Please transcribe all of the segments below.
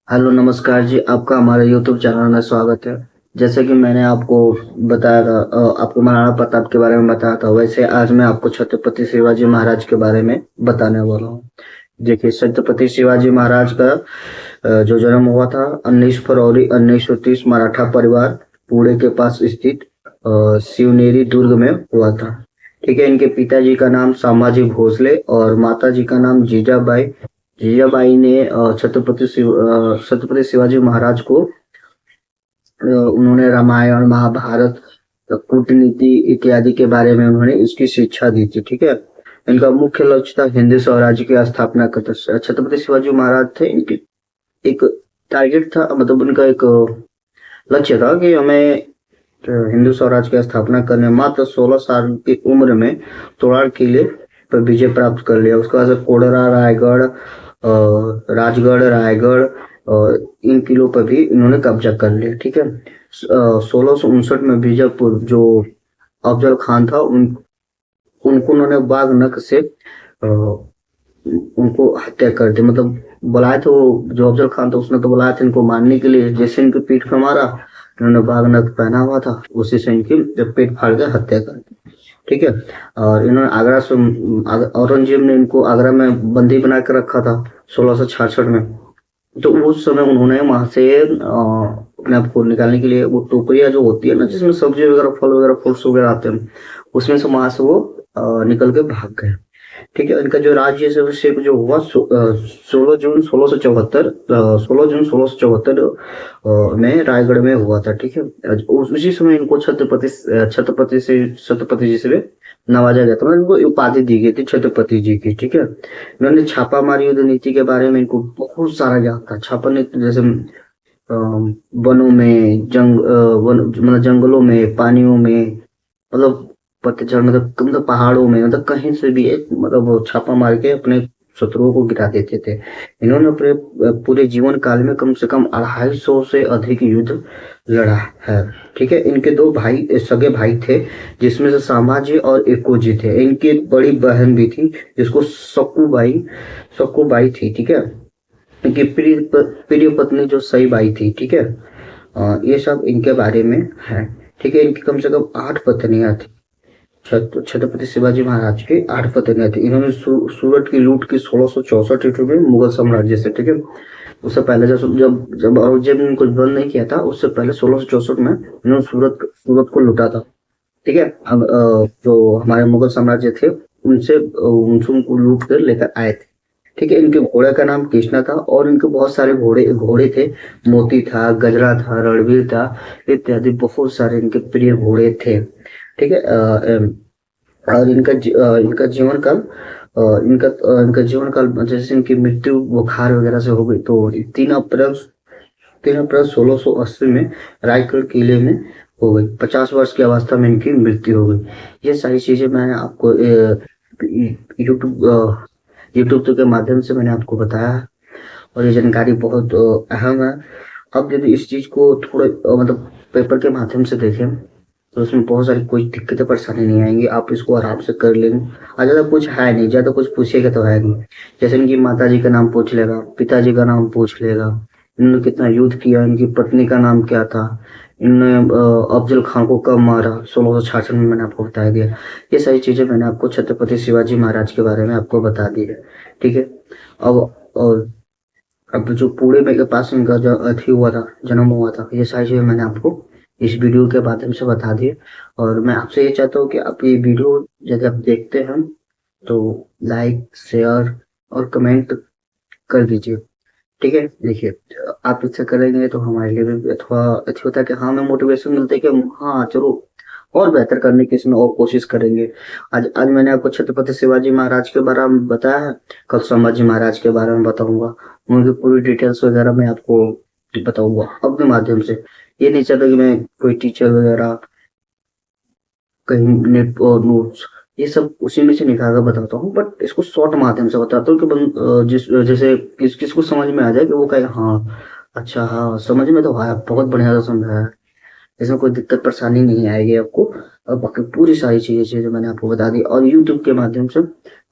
Hello नमस्कार जी, आपका हमारे यूट्यूब चैनल में स्वागत है। जैसे कि मैंने आपको बताया था, आपको महाराणा प्रताप के बारे में बताया था, वैसे आज मैं आपको छत्रपति शिवाजी महाराज के बारे में बताने वाला हूँ। देखिए, छत्रपति शिवाजी महाराज का जो जन्म हुआ था 19 फरवरी 1930 मराठा परिवार पुणे के पास स्थित शिवनेरी दुर्ग में हुआ था। ठीक है, इनके पिताजी का नाम संभाजी भोसले और माताजी का नाम जीजाबाई। जीजाबाई ने छत्रपति शिवाजी महाराज को उन्होंने रामायण महाभारत कूटनीति इत्यादि के बारे में उन्होंने इसकी शिक्षा दी थी। ठीक है, इनका मुख्य लक्ष्य था हिंदू स्वराज्य की स्थापना करना। छत्रपति शिवाजी महाराज थे, इनकी एक टारगेट था, मतलब उनका एक लक्ष्य था कि हमें हिंदू स्वराज की स्थापना करने। मात्र 16 साल की उम्र में तोड़ार किले पर विजय प्राप्त कर लिया। उसके बाद कोडरा, रायगढ़, राजगढ़, रायगढ़ और इन किलों पर भी इन्होंने कब्जा कर लिया। ठीक है, 1659 में बीजापुर जो अफजल खान था उनको उन्होंने बाघ नख से उनको हत्या कर दी। मतलब बुलाए थे, वो जो अफजल खान था उसने तो बुलाया था इनको मारने के लिए। जैसे इनकी पीठ पे मारा, इन्होंने बाघ नख पहना हुआ था, उसी से इनकी पेट फाड़ के हत्या कर दी। ठीक है, और इन्होंने आगरा से औरंगजेब ने इनको आगरा में बंदी बना के रखा था 1666 में। तो उस समय उन्होंने वहां से अपने आप को निकालने के लिए वो टोकरियां जो होती है ना, जिसमें सब्जी वगैरह, फल वगैरह, फ्रूट्स वगैरह आते हैं, उसमें से वहां से वो निकल के भाग गए। ठीक है, इनका जो राज्य से अभिषेक जो हुआ 16 जून 1674 में रायगढ़ में हुआ था। ठीक है, उसी समय इनको छत्रपति जी से नवाजा गया था, मतलब इनको उपाधि दी गई थी छत्रपति जी की। ठीक है, इन्होंने छापामारी युद्ध नीति के बारे में इनको बहुत सारा ज्ञान था। छापा नीति जैसे वनों में मतलब जंगलों में, पानियों में, मतलब पतझड़, मतलब पहाड़ों में, मतलब कहीं से भी एक मतलब वो छापा मार के अपने शत्रुओं को गिरा देते थे। इन्होंने अपने पूरे जीवन काल में कम से कम 250 से अधिक युद्ध लड़ा है। ठीक है, इनके दो भाई, सगे भाई थे, जिसमें से संभाजी और एकोजी थे। इनकी एक बड़ी बहन भी थी जिसको सक्कूबाई थी। ठीक है, इनकी प्रिय पत्नी जो सई बाई थी। ठीक है, ये सब इनके बारे में है। ठीक है, इनकी कम से कम 8 पत्नियां थी। छत्रपति शिवाजी महाराज की 8 पत्नियां थी। इन्होंने सूरत की लूट की 1664 ईस्वी में मुगल साम्राज्य से। ठीक है, उससे पहले जब जब जब औरंगजेब ने कुछ बंद नहीं किया था, उससे पहले 1664 में इन्होंने सूरत को लूटा था। ठीक है, अब जो हमारे मुगल साम्राज्य थे उनसे उनको लूट कर लेकर आए थे। ठीक है, इनके घोड़े का नाम कृष्णा था और इनके बहुत सारे घोड़े घोड़े थे। मोती था, गजरा था, रणवीर था, इत्यादि बहुत सारे इनके प्रिय घोड़े थे। ठीक है, और इनका जीवन काल इनका जीवन काल जैसे इनकी मृत्यु बुखार वगैरह से हो गई, तो 3 अप्रैल 1680 में रायगढ़ किले में हो गई। 50 वर्ष की अवस्था में इनकी मृत्यु हो गई। ये सारी चीजें मैंने आपको यूट्यूब के माध्यम से मैंने आपको बताया, और ये जानकारी बहुत अहम है। अब यदि इस चीज को थोड़े मतलब पेपर के माध्यम से देखें, तो उसमें बहुत सारी कोई दिक्कतें परेशानी नहीं आएंगी, आप इसको आराम से कर लेंगे। और ज्यादा कुछ है नहीं, ज्यादा कुछ पूछेगा तो है नहीं। जैसे इनकी माता जी का नाम पूछ लेगा, पिताजी का नाम पूछ लेगा, इन्होंने कितना युद्ध किया, इनकी पत्नी का नाम क्या था, इन्होंने अफजल खान को कब मारा, 1666 में मैंने आपको बता दिया। ये सारी चीजें मैंने आपको छत्रपति शिवाजी महाराज के बारे में आपको बता दी है। ठीक है, अब और अब जो पुणे में के पास इनका जो अथी हुआ था, जन्म हुआ था, ये सारी चीजें मैंने आपको इस वीडियो के माध्यम से बता दी। और मैं आपसे ये चाहता हूँ कि आप ये वीडियो यदि आप देखते हैं तो लाइक, शेयर और कमेंट कर दीजिए। ठीक है, देखिए, आप इससे करेंगे तो हमारे लिए भी थोड़ा अच्छा होता है कि हाँ, हमें मोटिवेशन मिलता है कि हाँ चलो और बेहतर करने की इसमें और कोशिश करेंगे। आज आज मैंने आपको छत्रपति शिवाजी महाराज के बारे में बताया है, कल संभाजी महाराज के बारे में बताऊंगा। उनकी पूरी डिटेल्स वगैरह मैं आपको बताऊंगा अपने माध्यम से। ये नहीं चाहता कि मैं कोई टीचर वगैरह कहीं नेट और नोट्स ये सब उसी में से निकाल कर बताता हूँ, बट इसको शॉर्ट माध्यम से बताता हूँ कि जैसे किसको समझ में आ जाए कि वो कहे हाँ अच्छा, हाँ समझ में तो आया, बहुत बढ़िया से समझाया है, इसमें कोई दिक्कत परेशानी नहीं आएगी आपको। और बाकी पूरी सारी चीजें मैंने आपको बता दी, और यूट्यूब के माध्यम से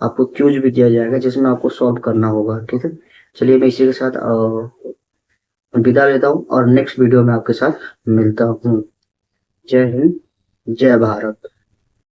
आपको क्यूज भी दिया जाएगा जिसमें आपको सॉल्व करना होगा। ठीक है, चलिए मैं इसी के साथ विदा लेता हूँ और नेक्स्ट वीडियो में आपके साथ मिलता हूँ। जय हिंद, जय भारत।